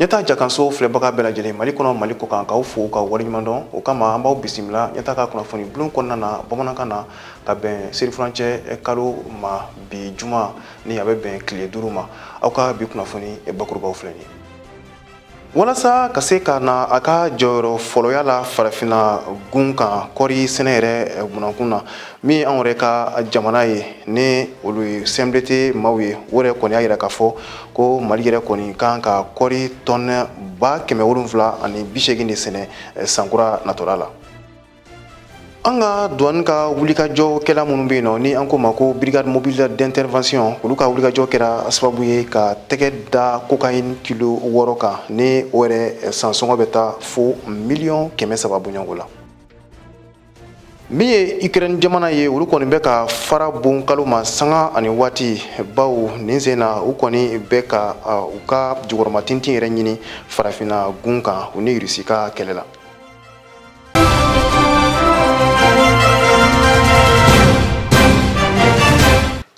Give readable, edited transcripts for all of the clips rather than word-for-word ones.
Nyata jakanso filɛbaga bɛɛ lajɛlen Mali kɔnɔ Mali kɔ kan k'aw fo ka wariɲuman dɔn o kama an b'aw bisimila nyata ka kunnafoni bulon kɔnɔna na bamanankan na ka bɛn serifurancɛ kalo ma bi juma ni a bɛ bɛn tile 5 ma aw ka bi kunnafoni bakurubaw filɛ ni walasa ka se ka na a ka jɔyɔrɔ fɔlɔya la farafina gun kan kɔri sɛnɛ yɛrɛ bunankun na min an yɛrɛ ka jamana ye ni olu ye CMDT maaw ye o yɛrɛ kɔni y'a yira k'a fɔ ko Mali yɛrɛ kɔni kan ka kɔri tɔnɛ 780 de sɛnɛ sankura natɔla la. An ka douane ka wulikajɔ kɛla minnu bɛ yen nɔ ni an ko ma ko brigade mobile d'intervention olu ka wulikajɔ kɛra sababu ye ka tɛgɛ da cocaïne kilo 6 kan ni o yɛrɛ sansɔngɔ bɛ taa fo $300,000 bɔɲɔgɔnko la. Min ye Ukraine jamana ye olu kɔni bɛ ka fara bon kalo ma sanga ani waati baw nin sen na u kɔni bɛ ka u ka jukɔrɔma tintin yɛrɛ ɲini farafina gun kan u ni Rusi ka kɛlɛ la.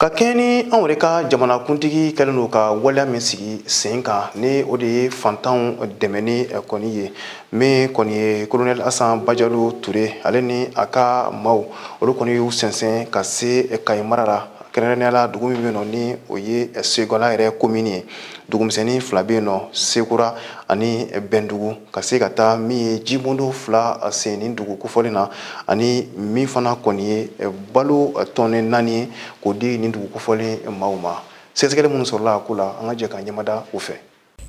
Ka kɛɲɛ ni anw yɛrɛ ka jamanakuntigi kɛlen don ka waleya min sigi sen kan ni o de ye fantanw dɛmɛni kɔni ye min kɔni ye colonel Asan Bajalo Ture ale ni a ka maaw olu kɔni y'u sɛnsɛn ka se Kayi mara la kɛrɛnkɛrɛnnenya la dugu min bɛ yen nɔ ni o ye Segala yɛrɛ commune ye dugumisɛnnin 2 bɛ yen nɔ Sekura ani Bɛndugu ka se ka taa min ye jibondo 2 sen ni dugu kofɔlen na ani min fana kɔni ye balo tɔnɛ 4 ye k'o di nin dugu kofɔlen maaw ma sɛgɛsɛgɛli minnu sɔrɔla a ko la an ka jɛ ka ɲɛmada o fɛ.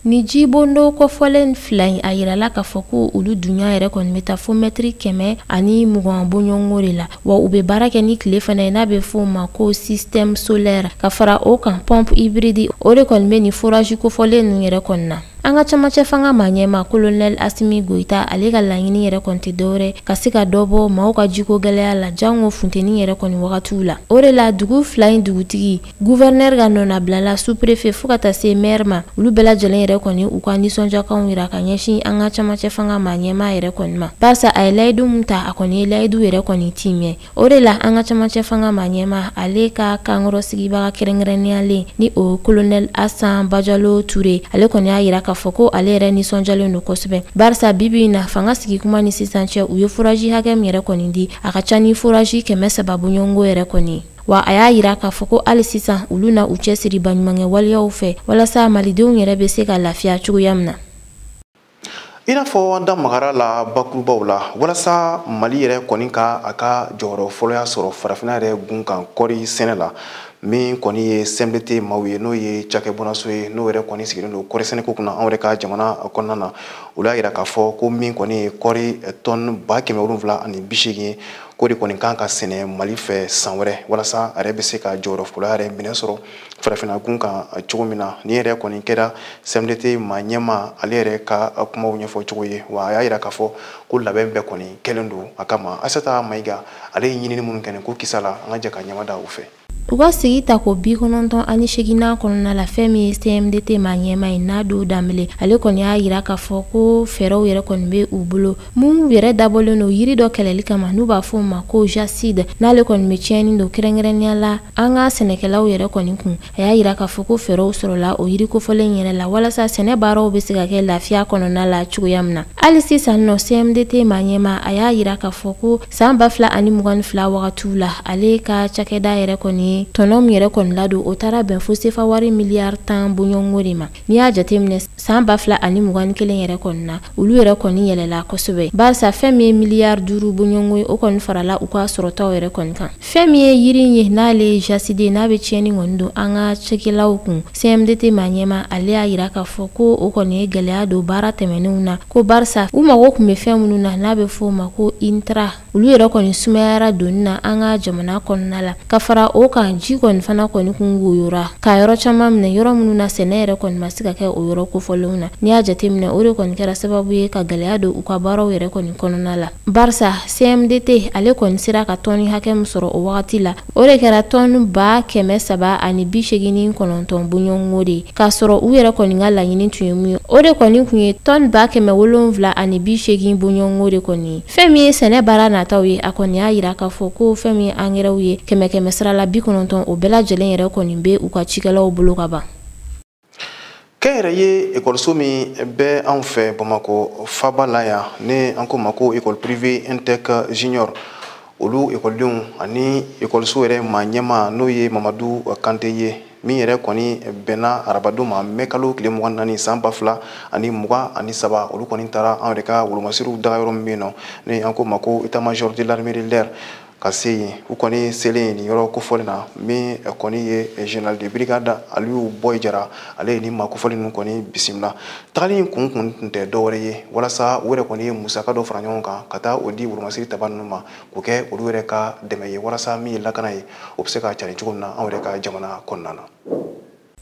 Ni jibondo kɔfɔlen fila in a yirala k'a fɔ ko olu dunya yɛrɛ kɔni bɛ taa fo mètre 100 ani 20 bɔɲɔgɔnko de la wa u bɛ baara kɛ ni tile fana ye n'a bɛ fɔ o ma ko système solaire ka fara o kan pompe hybride o de kɔni bɛ ni forage kofɔlen ninnu yɛrɛ kɔni na. An ka camancɛ fanga ma ɲɛma colonel Asimi Goita ale ka laɲini yɛrɛ kɔni tɛ dɔwɛrɛ ka se ka dɔ bɔ maaw ka jiko gɛlɛya la jango funteni yɛrɛ kɔni wagatiw la. O de la dugu fila in dugutigi gouverneur ka nɔnabilala sous-préfet fo ka taa se maire ma olu bɛɛ lajɛlen yɛrɛ kɔni u ka nisɔndiyakanw yira ka ɲɛsin an ka camancɛ fanga ma ɲɛma yɛrɛ kɔni ma. Barisa a ye layidu min ta a kɔni ye layidu yɛrɛ kɔni timɛ. O de la an ka camancɛ fanga ma ɲɛma ale ka kankɔrɔ sigibaga kɛrɛnkɛrɛnniyalen ni o colonel Asan Bajalo Ture ale kɔni y'a yira k'a fɔ ko ale yɛrɛ nisɔndiyalen don kosɛbɛ barisa bibi in na fanga sigi kuma ni sisan cɛ u ye foraji hakɛ min yɛrɛ kɔni di a ka ca ni foraji 300 bɔɲɔgɔnko yɛrɛ kɔni wa a y'a yira k'a fɔ ko hali sisan olu na u cɛsiri baɲumankɛ waleyaw fɛ walasa malidenw yɛrɛ bɛ se ka lafiya cogoya min na. I n'a fɔ an da magara la bakurubaw la walasa Mali yɛrɛ kɔni ka a ka jɔyɔrɔ fɔlɔya sɔrɔ farafina yɛrɛ gun kan kɔri sɛnɛ la min kɔni ye CMDT maaw ye n'o ye cakɛbɔnaso ye n'o yɛrɛ kɔni sigilen don kɔri sɛnɛko kunna anw yɛrɛ ka jamana kɔnɔna na u y'a yira k'a fɔ ko min kɔni ye kɔri tɔni 780 ye ko de kɔni kan ka sɛnɛ Mali fɛ san wɛrɛ walasa a yɛrɛ bɛ se ka jɔyɔrɔ fɔlɔya yɛrɛ minɛ sɔrɔ farafina gun kan cogo min na ni yɛrɛ kɔni kɛra CMDT maa ɲɛma ale yɛrɛ ka kumaw ɲɛfɔ cogo ye wa a y'a yira k'a fɔ ko labɛn bɛɛ kɔni kɛlen don a kama Asata Mayiga ale ye ɲinini minnu kɛ ko kisa la an ka jɛ ka ɲɛmada u fɛ. U ka sigi ta ko 98 kɔnɔna la fɛn min ye CMDT ma ɲɛma ye n'a don danbele ale kɔni y'a yira k'a fɔ ko fɛɛrɛw yɛrɛ kɔni bɛ u bolo mun yɛrɛ dabɔlen don yiri dɔ kɛlɛli kama n'u b'a fɔ o ma ko jacide n'ale kɔni bɛ tiɲɛni don kɛrɛnkɛrɛnnenya la an ka sɛnɛkɛlaw yɛrɛ kɔni kun a y'a yira k'a fɔ ko fɛɛrɛw sɔrɔla o yiri kofɔlen yɛrɛ la walasa sɛnɛ baaraw bɛ se ka kɛ lafiya kɔnɔna la cogoya min na hali sisan nɔ CMDT ma ɲɛma a y'a yira k'a fɔ ko san 2022 wagatiw la ale ka cakɛda yɛrɛ kɔni tɔnɔ min yɛrɛ kɔni ladon o taara bɛn fo sefa wari miliyari 10 bɔɲɔgɔnko de ma n'i y'a jateminɛ san 2021 yɛrɛ kɔni na olu yɛrɛ kɔni yɛlɛla kosɛbɛ barisa fɛn min ye miliyari 5 bɔɲɔgɔnko ye o kɔni farala u ka sɔrɔtaw yɛrɛ kɔni kan fɛn min ye yiri ye n'ale ye jacide n'a bɛ tiɲɛni kɔni don an ka cɛkɛlaw kun CMDT ma ɲɛma ale y'a yira k'a fɔ ko o kɔni ye gɛlɛya don baara tɛmɛnenw na ko barisa u mago kun bɛ fɛn minnu na n'a bɛ fɔ o ma ko intra olu yɛrɛ kɔni sumayara donni na an ka jamana kɔnɔna la ka fara o kan ji kɔni fana kɔni kun woyora ka yɔrɔ caman minɛ yɔrɔ minnu na sɛnɛ yɛrɛ kɔni ma se ka kɛ o yɔrɔ kofɔlenw na n'i y'a jateminɛ o de kɔni kɛra sababu ye ka gɛlɛya don u ka baaraw yɛrɛ kɔni kɔnɔna la barisa CMDT ale kɔni sera ka tɔni hakɛ min sɔrɔ o wagati la o de kɛra tɔni 389 bɔɲɔgɔnko de k'a sɔrɔ u yɛrɛ kɔni ka laɲini tun ye mun ye o de kɔni kun ye tɔni 780 bɔɲɔgɔnko de kɔni fɛn min ye sɛnɛ baara nataw ye a kɔni y'a yira k'a fɔ ko fɛn min ye angɛrɛw ye 100 sara la 90 o bɛɛ lajɛlen yɛrɛ kɔni bɛ u ka cikɛlaw bolo ka ban. kɛyɛrɛ ye ekɔliso min bɛ anw fɛ Bamakɔ Faba la yan ne an ko ma ko école privée Intec Junior olu ekɔlidenw ani ekɔliso yɛrɛ maa ɲɛma n'o ye Mamadu Kante ye min yɛrɛ kɔni bɛnna arabadon ma mɛ kalo tile 24 san 2023 olu kɔni taara an yɛrɛ ka wolomasiriw daga yɔrɔ min bɛ yen nɔ ne an ko ma ko état major de l'armée de l'air ka se yen u kɔni selen nin yɔrɔ kofɔli na min kɔni ye général de brigade Aliyu Boy Jara ale ye nin ma kofɔli ninnu kɔni bisimila tagali in kun tun tɛ dɔwɛrɛ ye walasa u yɛrɛ kɔni ye musaka dɔ fara ɲɔgɔn kan ka taa o di wolomasiri taba ninnu ma k'o kɛ olu yɛrɛ ka dɛmɛ ye walasa min ye lakana ye o bɛ se ka cari cogo min na anw yɛrɛ ka jamana kɔnɔna na.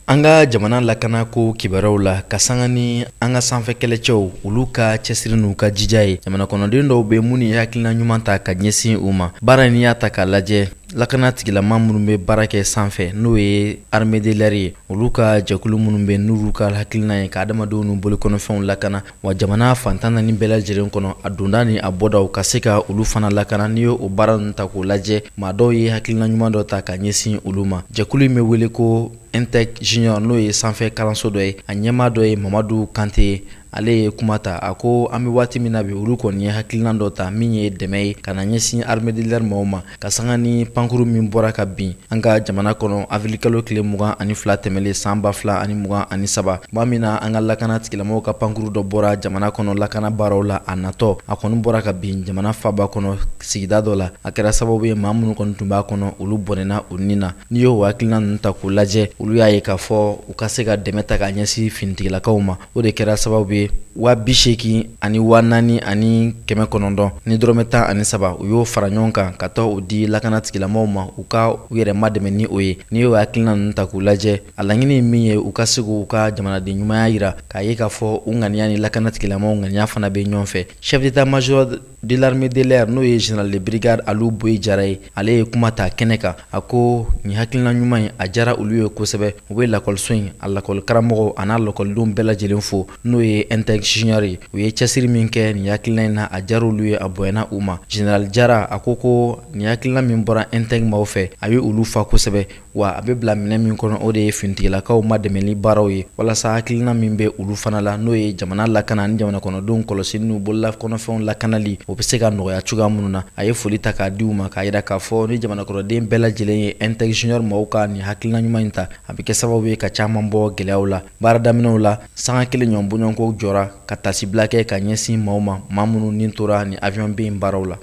An ka jamana lakana ko kibaruyaw la ka sanga ni an ka sanfɛ kɛlɛcɛw olu ka cɛsiri n'u ka jija ye jamana kɔnɔden dɔw bɛ mun ye hakilina ɲuman ta ka ɲɛsin u ma baara ni y'a ta k'a lajɛ lakana tigilama minnu bɛ baara kɛ sanfɛ n'o ye armée de l'air ye olu ka jɛkulu minnu bɛ n'olu ka hakilina ye ka adamadenw n'u bolokɔnɔfɛnw lakana wa jamana fantan naani bɛɛ lajɛlen kɔnɔ a donda ni a bɔdaw ka se ka olu fana lakana n'i ye o baara ninnu ta k'o lajɛ maa dɔw ye hakilina ɲuman dɔ ta ka ɲɛsin olu ma jɛkulu in bɛ wele ko Intec Junior n'o ye sanfɛ kalanso dɔ ye a ɲɛmaa dɔ ye Mamadu Kante ye ale ye kuma ta a ko an bɛ waati min na bi olu kɔni ye hakilina dɔ ta min ye dɛmɛ ye ka na ɲɛsin armée de l'air maaw ma ka sanga ni pankuru min bɔra ka bin an ka jamana kɔnɔ avril kalo tile 22 tɛmɛlen san 2023 maa min na an ka lakana tigilamɔgɔw ka pankuru dɔ bɔra jamana kɔnɔ lakana baaraw la a natɔ a kɔni bɔra ka bin jamana faba kɔnɔ sigida dɔ la a kɛra sababu ye maa minnu kɔni tun b'a kɔnɔ olu bɔnɛna o nin na n'i y'o hakilina ninnu ta k'o lajɛ olu y'a ye k'a fɔ u ka se ka dɛmɛ ta ka ɲɛsin finitigilakaw ma o de kɛra sababu ye 80 ani 40 ani 900 ni dɔrɔmɛ 17 u y'o fara ɲɔgɔn kan ka taa o di lakana tigilamɔgɔw ma u ka u yɛrɛ madɛmɛ ni o ye n'i y'o hakilina ninnu ta k'u lajɛ a laɲini ye min ye u ka se k'u ka jamanaden ɲumanya yira k'a ye k'a fɔ u ŋaniya ni lakana tigilamɔgɔw ŋaniya fana bɛ ɲɔgɔn fɛ chef d'état major de l'armée de l'air n'o ye général de brigade Aliyu Boy Jara ye ale ye kuma ta kɛnɛ kan a ko nin hakilina ɲuman in a jara olu ye kosɛbɛ u bɛ lakɔliso in a lakɔli karamɔgɔ a n'a lakɔlidenw bɛɛ lajɛlen fo n'o ye Intec Junior ye u ye cɛsiri min kɛ nin hakilina in na a jara olu ye a bonyana u ma général Jara a ko nin hakilina min bɔra Intec maaw fɛ a ye olu fa kosɛbɛ wa a bɛ bila minɛ min kɔnɔ o de ye finitigilakaw ma dɛmɛli baaraw ye walasa hakilina min bɛ olu fana la n'o ye jamana lakana ani jamana kɔnɔdenw kɔlɔsili n'u bolola kɔnɔfɛnw lakanali o bɛ se ka nɔgɔya cogoya minnu na a ye foli ta k'a di u ma k'a yira k'a fɔ ni jamana kɔnɔden bɛɛ lajɛlen ye Intec Junior maaw ka nin hakilina ɲuman in ta a bɛ kɛ sababu ye ka caman bɔ gɛlɛyaw la baara daminɛw la sanga kelen ɲɔgɔn bɔɲɔgɔnko jɔra ka tasibila kɛ ka ɲɛsin maaw ma maa minnu ni tora ni avion bɛ yen baaraw la.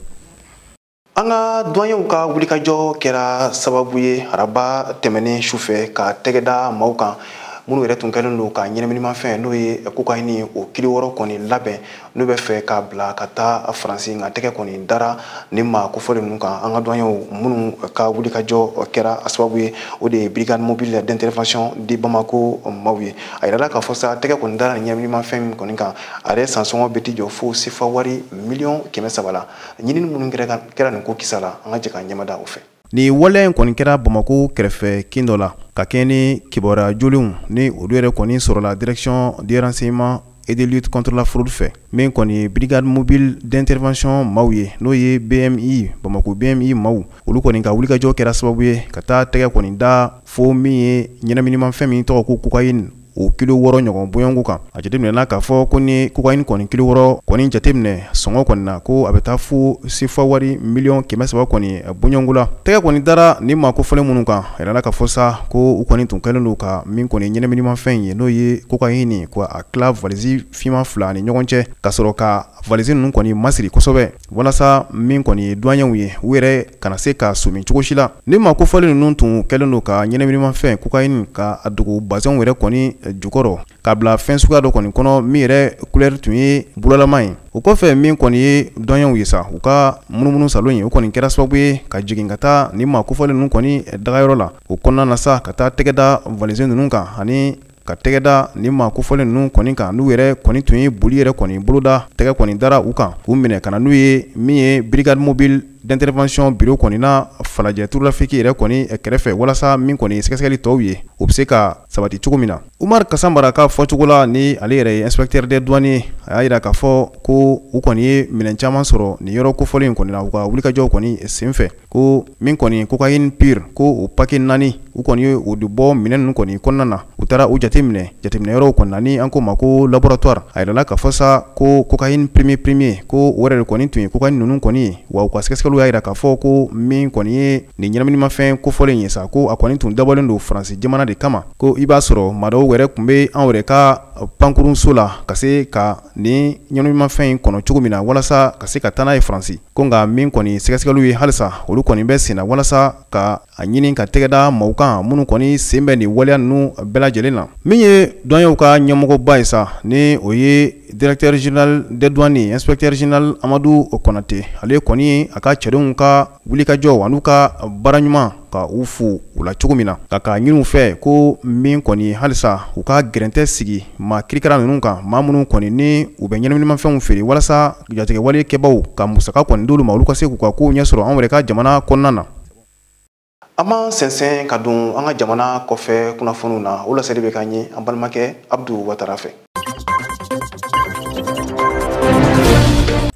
An ka doyenw ka wulikajɔ kɛra sababu ye araba tɛmɛnen sufɛ ka tɛgɛda maaw kan minnu yɛrɛ tun kɛlen don ka ɲɛnaminimafɛn n'o ye cocaïne o kilo 6 kɔni labɛn n'u bɛ fɛ k'a bila ka taa Faransi nka tɛgɛ kɔni dara nin maa kofɔli ninnu kan an ka doyenw minnu ka wulikajɔ kɛra a sababu ye o de ye brigade mobile d'intervention de Bamako maaw ye a yirala k'a fɔ sa tɛgɛ kɔni dara nin ɲɛnaminimafɛn min kɔni kan a yɛrɛ sansɔngɔ bɛ ti jɔ fo sefa wari $300,000 la ɲinini minnu kɛra nin ko kisa la an ka jɛ ka ɲɛmada o fɛ. Ni wale in kɔni kɛra Bamako kɛrɛfɛ kin dɔ la ka kɛ ni kibaruya jolenw ni olu yɛrɛ kɔni sɔrɔla direction des renseignements et de lutte contre la fraude fɛ min kɔni brigade mobile d'intervention maaw ye n'o ye BMI Bamako BMI maaw olu kɔni ka wulikajɔ kɛra sababu ye ka taa tɛgɛ kɔni da fo min ye ɲɛnaminimafɛn min tɔgɔ ko cocaïne o kilo 6 ɲɔgɔn bɔɲɔnko kan a jateminɛna k'a fɔ ko ni cocaïne kɔni kilo 6 kɔni jateminɛ sɔngɔ kɔni na ko a bɛ taa fo sefa wari $300,000 kɔni bɔɲɔnko la tɛgɛ kɔni dara ni maa kofɔlen minnu kan a yirala k'a fɔ sa ko u kɔni tun kɛlen don ka min kɔni ɲɛnaminimafɛn ye n'o ye cocaïne ko a tila valise finman 2 ni ɲɔgɔn cɛ ka sɔrɔ ka valise ninnu kɔni masiri kosɛbɛ walasa min kɔni ye douaniers ye u yɛrɛ kana se ka somi cogo si la ni maa kofɔlen ninnu tun kɛlen don ka ɲɛnaminimafɛn cocaïne ka a dogo bazɛnw yɛrɛ kɔni jukɔrɔ k'a bila fɛn suguya dɔ kɔni kɔnɔ min yɛrɛ couleur tun ye bulalama ye o kɔfɛ min kɔni ye douaniers ye sa u ka munumunu salon ye o kɔni kɛra sababu ye ka jigin ka taa ni maa kofɔlen ninnu kɔni dagayɔrɔ la o kɔnɔna na sa ka taa tɛgɛda valise ninnu kan ani ka tɛgɛda ni maa kofɔlen ninnu kɔni kan n'u yɛrɛ kɔni tun ye boli yɛrɛ kɔni boloda tɛgɛ kɔni dara u kan k'u minɛ ka na n'u ye min ye brigade mobile d'intervention bureau kɔni na falajɛ turulafiki yɛrɛ kɔni kɛrɛfɛ walasa min kɔni sɛgɛsɛgɛli tɔw ye o bɛ se ka sabati cogo min na Umar Kasanbara ka fɔcogo la ni ale yɛrɛ ye inspecteur des douaniers a y'a yira k'a fɔ ko u kɔni ye minɛn caman sɔrɔ nin yɔrɔ kofɔlen kɔni na u ka wulikajɔw kɔni senfɛ ko min kɔni cocaïne pure ko o paquet 4 u kɔni o de bɔ minɛn ninnu kɔni kɔnɔna na u taara u jateminɛ yɔrɔw kɔnɔna ni an ko ma ko laboratoire a yirala k'a fɔ sa ko cocaïne premier ko o yɛrɛ de kɔni tun ye cocaïne ninnu kɔni wa u ka sɛgɛsɛgɛliw y'a yira k'a fɔ ko min kɔni ye nin ɲɛnaminimafɛn kofɔlen ye sa ko a kɔni tun dabɔlen don Faransi jamana de kama ko i b'a sɔrɔ maa dɔw yɛrɛ tun bɛ an yɛrɛ ka pankurunso la ka se ka nin ɲɛnaminimafɛn in kɔnɔ cogo min na walasa ka se ka taa n'a ye Faransi ko nka min kɔni sɛgɛsɛgɛliw ye halisa olu kɔni bɛ sen na walasa ka a ɲini ka tɛgɛda maaw kan minnu kɔni sen bɛ nin waleya ninnu bɛɛ lajɛlen na min ye douaniers ka ɲɛmɔgɔba ye sa ni o ye directeur général des douanes inspecteur général Amadou Konate ale kɔni a ka cɛdenw ka wulikajɔ an'u ka baara ɲuman ka u fo u la cogo min na ka ɲiniw fɛ ko min kɔni halisa u ka gɛrɛntɛ sigi maa kirikara ninnu kan maa minnu kɔni ni u bɛ ɲɛnaminimafɛnw feere walasa jatigɛwale kɛbaw ka musaka kɔni d'olu ma olu ka se k'u ka kow ɲɛsɔrɔ an yɛrɛ ka jamana kɔnɔna na. An b'an sɛnsɛn ka don an ka jamana kɔfɛ kunnafoniw na o laseli bɛ k'an ye an balimakɛ Abdu Watara fɛ.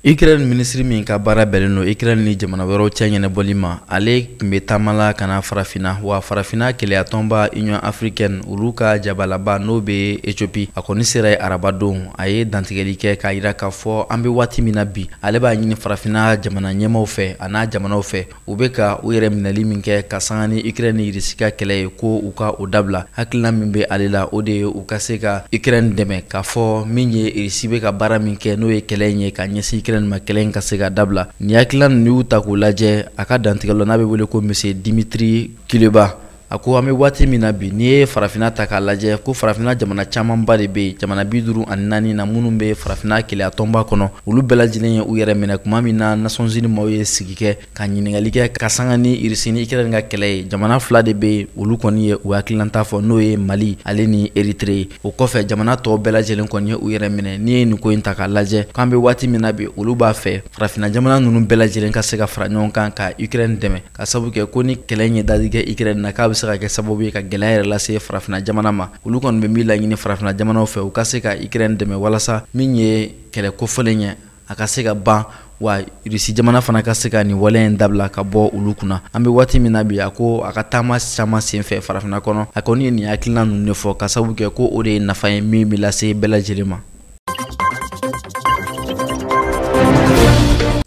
Ukraine ministre min ka baara bɛnnen don Ukraine ni jamana wɛrɛw cɛ ɲɛnɛbɔli ma ale tun bɛ taamala ka na farafina wa farafina kɛlɛya tɔnba Union africaine olu ka jabalaba n'o bɛ Ethiopie a kɔni sera arabadenw a ye dantigɛli kɛ k'a jira k'a fɔ an bɛ waati min na bi ale b'a ɲini farafina jamana ɲɛmaw fɛ a n'a jamanaw fɛ u bɛ ka u yɛrɛ minɛli min kɛ ka sanga ni Ukraine ni Russie ka kɛlɛ ye ko u ka o dabila hakilina min bɛ ale la o de ye u ka se ka Ukraine dɛmɛ k'a fɔ min ye Russie bɛ ka baara min kɛ n'o ye kɛlɛ in ye ka ɲɛsin ma kɛlɛ ka se ka dabila ni hakilina ninnu y'u ta k'u lajɛ a ka dantigɛla n'a bɛ wele ko monsieur Dimitri Kuleba a ko an bɛ waati min na bi n'i ye farafina ta k'a lajɛ ko farafina jamana camanba de bɛ yen jamana 54 na minnu bɛ farafina kɛlɛya tɔnba kɔnɔ olu bɛɛ lajɛlen ye u yɛrɛ minɛ kuma min na Nations Unies maaw ye sigi kɛ ka ɲininkali kɛ ka sanga ni Russie ni Ukraine ka kɛlɛ ye jamana fila de bɛ yen olu kɔni ye u hakilinata fɔ n'o ye Mali ale ni Eritrea o kɔfɛ jamana tɔw bɛɛ lajɛlen kɔni ye u yɛrɛ minɛ n'i ye nin ko in ta k'a lajɛ k'an bɛ waati min na bi olu b'a fɛ farafina jamana ninnu bɛɛ lajɛlen ka se ka fara ɲɔgɔn kan ka Ukraine dɛmɛ ka sabu kɛ ko ni kɛlɛ in ye dadigɛ Ukraine na k'a bɛ se ka kɛ sababu ye ka gɛlɛya yɛrɛ lase farafina jamana ma olu kɔni bɛ min laɲini farafina jamanaw fɛ u ka se ka Ukraine dɛmɛ walasa min ye kɛlɛ kofɔlen ye a ka se ka ban wa Russie jamana fana ka se ka nin waleya in dabila ka bɔ olu kunna an bɛ waati min na bi a ko a ka taama caman senfɛ farafina kɔnɔ a kɔni ye nin hakilina ninnu de fɔ ka sababu kɛ ko o de ye nafa ye min bɛ lase bɛɛ lajɛlen ma.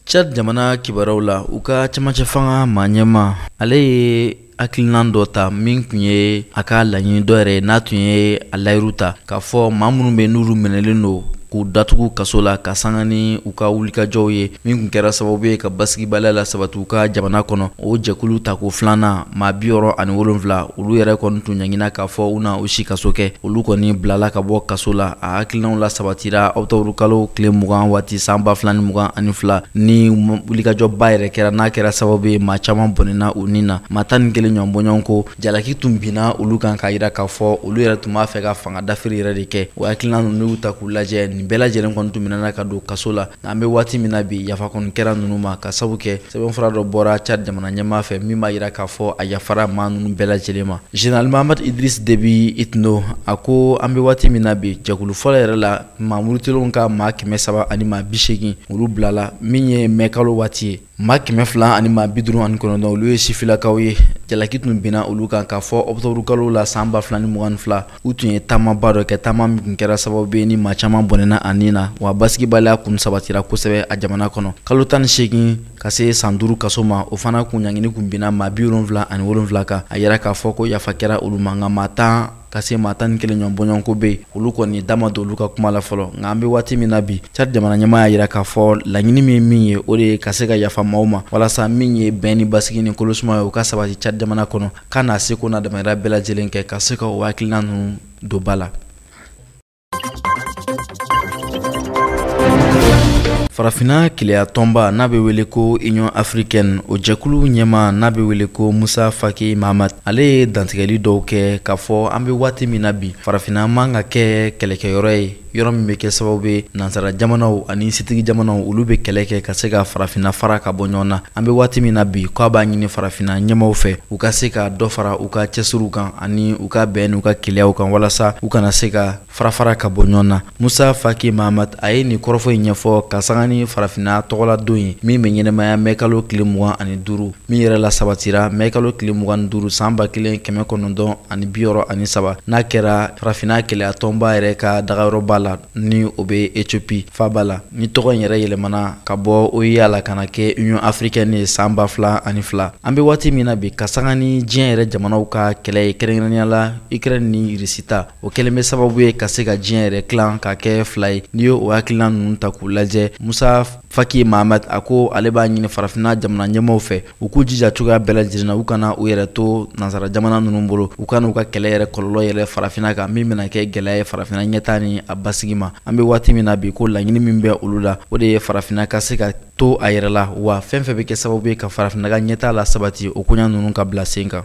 Chad jamana kibaruw la u ka camancɛ fanga maa ɲɛma ale ye hakilina dɔ ta min tun ye a ka laɲini dɔ yɛrɛ n'a tun ye a layiru ta k'a fɔ maa minnu bɛ n'olu minɛlen don k'u datugu kaso la ka sanga ni u ka wulikajɔw ye min tun kɛra sababu ye ka basigibaliya la sabati u ka jamana kɔnɔ o jɛkulu ta ko filanan maa 67 olu yɛrɛ kɔni tun ɲaŋina k'a fɔ u na u si kaso kɛ olu kɔni bilala ka bɔ kaso la a hakilinaw la sabatira octobre kalo tile 20 waati san 2022 ni wulikajɔba yɛrɛ kɛra n'a kɛra sababu ye maa caman bɔnɛna u ni na maa 11 ɲɔgɔn bɔɲɔgɔn ko jalaki tun binna olu kan k'a yira k'a fɔ olu yɛrɛ tun b'a fɛ ka fanga dafiri yɛrɛ de kɛ o hakilina ninnu y'u ta k'u lajɛ nin bɛɛ lajɛlen kɔni tun minɛna ka don kaso la an bɛ waati min na bi yafa kɔni kɛra ninnu ma ka sabu kɛ sɛbɛnfura dɔ bɔra Chad jamana ɲɛmaa fɛ min b'a yira k'a fɔ a yafara maa ninnu bɛɛ lajɛlen ma Général Mahamad Idriss Déby Itno a ko an bɛ waati min na bi jɛkulu fɔlɔ yɛrɛ la maa murutilenw ka maa 300 ani maa 80 olu bilala min ye mai kalo waati ye maa 200 ani maa 59 olu ye sifilakaw ye jalaki tun binna olu kan k'a fɔ octobre kalo la san 2022 u tun ye taamaba dɔ kɛ taama min tun kɛra sababu ye ni maa caman bɔnɛna a nin na wa basigibaliya kun sabatira kosɛbɛ a jamana kɔnɔ kalo 18 ka se san 5 kaso ma o fana kun ɲangini kun binna maa 77 kan a yɛrɛ k'a fɔ ko yafa kɛra olu ma nka maa 10 ka se maa 11 ɲɔgɔn bɔɲɔgɔnko bɛ yen olu kɔni dama don olu ka kuma la fɔlɔ nka an bɛ waati min na bi Chad jamana ɲɛmaa y'a yira k'a fɔ laɲini min ye o de ye ka se ka yafa maaw ma walasa min ye bɛn ni basigi ni kolosuma ye o ka sabati Chad jamana kɔnɔ k'a n'a seko n'a damayira bɛɛ lajɛlen kɛ ka se ka o hakilina ninnu don ba la. Farafina kɛlɛya tɔnba n'a bɛ wele ko Union africaine o jɛkulu ɲɛmaa n'a bɛ wele ko Musa Faki Mahamat ale ye dantigɛli dɔw kɛ k'a fɔ an bɛ waati min na bi farafina man ka kɛ kɛlɛkɛyɔrɔ ye yɔrɔ min bɛ kɛ sababu bɛ nansara jamanaw ani sitigi jamanaw olu bɛ kɛlɛ kɛ ka se ka farafinna fara ka bɔ ɲɔgɔn na. An bɛ waati min na bi k'a b'a ɲini farafinna ɲɛmaw fɛ u ka se ka dɔ fara u ka cɛsiriw kan ani u ka bɛn n'u ka keleyaw kan walasa u kana se ka fara ka bɔ ɲɔgɔn na. Musa Faki Mahamat a ye nin kɔrɔfɔ in ɲɛfɔ ka sanga ni farafinna tɔgɔla don ye min bɛ ɲɛnɛmaya mɛ kalo tile 25 min yɛrɛ la sabatira mɛ kalo tile 25 san 1963 n'a kɛra farafinna kɛlɛya tɔnba yɛrɛ ka dagayɔrɔba la ni o bɛ Ethiopie faba la ni tɔgɔ in yɛrɛ yɛlɛmana ka bɔ OUA la kana kɛ Union Africaine ye san 2002. An bɛ waati min na bi ka sanga ni diɲɛ yɛrɛ jamanaw ka kɛlɛ ye kɛrɛnkɛrɛnnenya la Ukraine ni Russie ta o kɛlen bɛ sababu ye ka se ka diɲɛ yɛrɛ tilan ka kɛ fila ye. N'i ye o hakilina ninnu ta k'u lajɛ Musa Faki Mahamat a ko ale b'a ɲini farafinna jamana ɲɛmaaw fɛ u k'u jija cogoya bɛɛ lajɛlen na u kana u yɛrɛ to nansara jamana ninnu bolo u kana u ka kɛlɛ yɛrɛ kɔlɔlɔ yɛrɛ farafinna kan min bɛna kɛ gɛlɛya ye farafinna ɲɛtaa ni a basigi ma. An bɛ waati min na bi ko laɲini min bɛ olu la o de ye farafinna ka se ka to a yɛrɛ la wa fɛn fɛn bɛ kɛ sababu ye ka farafinna ka ɲɛtaa la sabati o koɲa ninnu ka bila sen kan.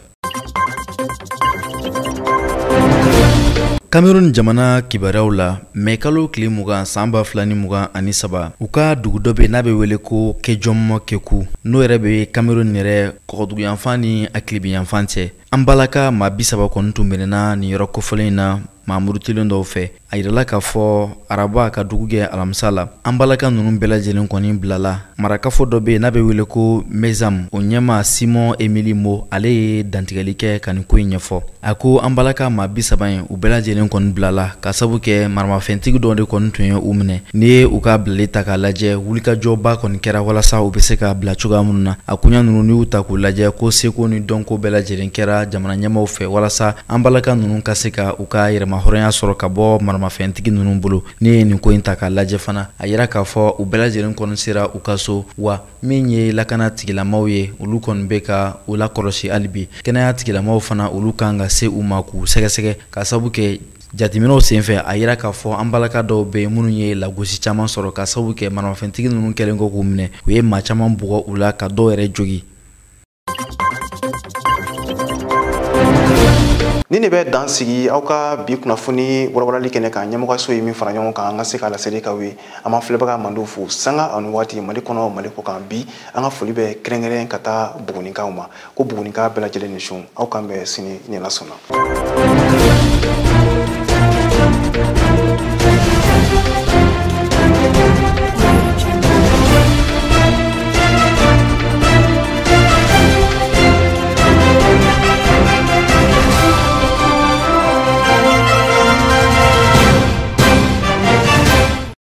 Cameroun jamana kibaruyaw la mɛ kalo tile 20 san 2023 u ka dugu dɔ bɛ n'a bɛ wele ko Kejɔmɔ Keku n'o yɛrɛ bɛ Cameroun yɛrɛ kɔgɔduguyanfan ni akilibiyanfan cɛ. An balaka maa 30 kɔni tun minɛna nin yɔrɔ kofɔlen in na Mahamuru Telen dɔw fɛ a yirala k'a fɔ araba ka dugu kɛ alamisa la an balaka ninnu bɛɛ lajɛlen kɔni bilala marakafo dɔ bɛ n'a bɛ wele ko Mezam o ɲɛma Simon Emily Mo ale ye dantigɛli kɛ ka nin ko in ɲɛfɔ a ko an balaka maa 30 in u bɛɛ lajɛlen kɔni bilala ka sabu kɛ maramafɛntigi dɔw de kɔni tun ye u minɛ n'i ye u ka bilali ta k'a lajɛ wulikajɔba kɔni kɛra walasa u bɛ se ka bila cogoya minnu na a kuɲa ninnu n'i y'u ta k'u lajɛ ko seko ni dɔnko bɛɛ lajɛlen kɛra jamana ɲɛmaaw fɛ walasa an balaka ninnu ka se ka u ka yɛrɛma hɔrɔnya sɔrɔ ka bɔ maramafɛntigi ninnu bolo ni ye nin ko in ta k'a lajɛ fana a yira k'a fɔ u bɛɛ lajɛlen kɔni sera u ka so wa min ye lakana tigilamaw ye olu kɔni bɛ ka u lakɔlɔsi hali bi kɛnɛya tigilamaw fana olu kan ka se u ma k'u sɛgɛsɛgɛ ka sabu kɛ jateminɛw senfɛ a yira k'a fɔ an balaka dɔw bɛ minnu ye lagosi caman sɔrɔ ka sabu kɛ maramafɛntigi ninnu kɛlen kɔ k'u minɛ u ye maa caman bugɔ u la ka dɔw yɛrɛ jogi. Ni ne bɛ dan sigi aw ka bi kunnafoni walawalali kɛnɛ kan ɲɛmɔgɔso ye min fara ɲɔgɔn kan an ka se k'a laseli k'aw ye an b'an filɛbaga mandenw fo sanga ani waati Mali kɔnɔ Mali kɔ kan bi an ka foli bɛ kɛrɛnkɛrɛn ka taa Bugunikaw ma ko Bugunika bɛɛ lajɛlen ni su aw kan bɛn sini ni Ala sɔnna.